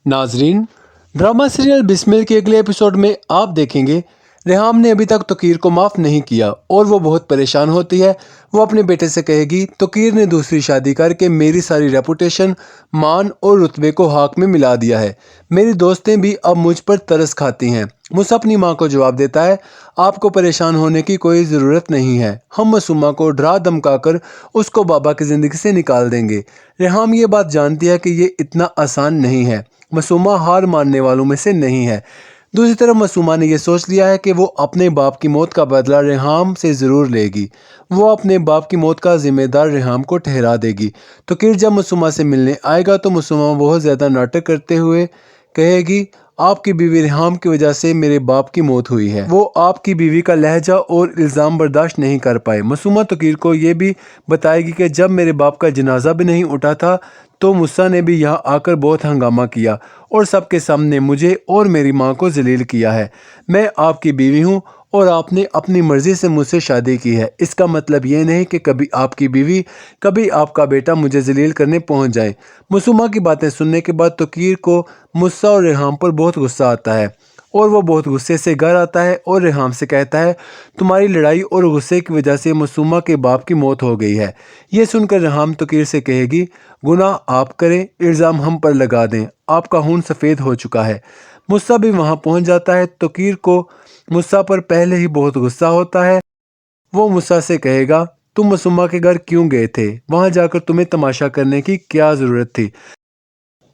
नाजरीन, drama serial Bismil के अगले एपिसोड में आप देखेंगे रेहाम ने अभी तक तोकीर को माफ़ नहीं किया और वो बहुत परेशान होती है। वो अपने बेटे से कहेगी तोकीर ने दूसरी शादी करके मेरी सारी रेपुटेशन, मान और रुतबे को हाक में मिला दिया है। मेरी दोस्तें भी अब मुझ पर तरस खाती हैं। मूसा अपनी माँ को जवाब देता है, आपको परेशान होने की कोई ज़रूरत नहीं है, हम मासूमा को डरा धमकाकर उसको बाबा की ज़िंदगी से निकाल देंगे। रेहाम ये बात जानती है कि ये इतना आसान नहीं है। मासूमा हार मानने वालों में से नहीं है। दूसरी तरफ मासूमा ने यह सोच लिया है कि वो अपने बाप की मौत का बदला रेहाम से ज़रूर लेगी। वो अपने बाप की मौत का जिम्मेदार रेहाम को ठहरा देगी। तोकीर जब मासूमा से मिलने आएगा तो मासूमा बहुत ज़्यादा नाटक करते हुए कहेगी, आपकी बीवी रेहाम की वजह से मेरे बाप की मौत हुई है। वो आपकी बीवी का लहजा और इल्ज़ाम बर्दाश्त नहीं कर पाए। मासूमा तोकीर को ये भी बताएगी कि जब मेरे बाप का जनाजा भी नहीं उठा था तो मूसा ने भी यहाँ आकर बहुत हंगामा किया और सबके सामने मुझे और मेरी माँ को जलील किया है। मैं आपकी बीवी हूँ और आपने अपनी मर्ज़ी से मुझसे शादी की है। इसका मतलब ये नहीं कि कभी आपकी बीवी, कभी आपका बेटा मुझे जलील करने पहुँच जाए। मासूमा की बातें सुनने के बाद तोकीर को मूसा और रेहाम पर बहुत गुस्सा आता है और वो बहुत गुस्से से घर आता है और रेहाम से कहता है, तुम्हारी लड़ाई और गुस्से की वजह से मासूमा के बाप की मौत हो गई है। ये सुनकर रेहाम तोकीर से कहेगी, गुनाह आप करें, इल्ज़ाम हम पर लगा दें, आपका खून सफ़ेद हो चुका है। मूसा भी वहाँ पहुँच जाता है। तोकीर को मूसा पर पहले ही बहुत गुस्सा होता है। वो मूसा से कहेगा, तुम मासूमा के घर क्यों गए थे? वहाँ जाकर तुम्हें तमाशा करने की क्या ज़रूरत थी?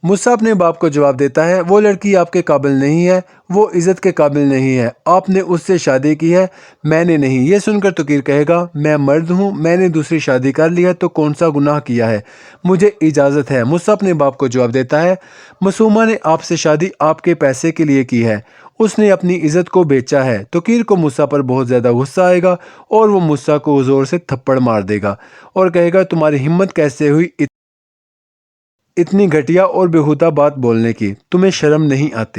मूसा अपने बाप को जवाब देता है, वो लड़की आपके काबिल नहीं है, वो इज़्ज़त के काबिल नहीं है, आपने उससे शादी की है, मैंने नहीं। ये सुनकर तोकीर कहेगा, मैं मर्द हूँ, मैंने दूसरी शादी कर ली है तो कौन सा गुनाह किया है, मुझे इजाज़त है। मूसा अपने बाप को जवाब देता है, मासूमा ने आपसे शादी आपके पैसे के लिए की है, उसने अपनी इज़्ज़त को बेचा है। तोकीर को मूसा पर बहुत ज़्यादा गुस्सा आएगा और वो मूसा को ज़ोर से थप्पड़ मार देगा और कहेगा, तुम्हारी हिम्मत कैसे हुई इतनी घटिया और बेहुदा बात बोलने की, तुम्हें शर्म नहीं आती।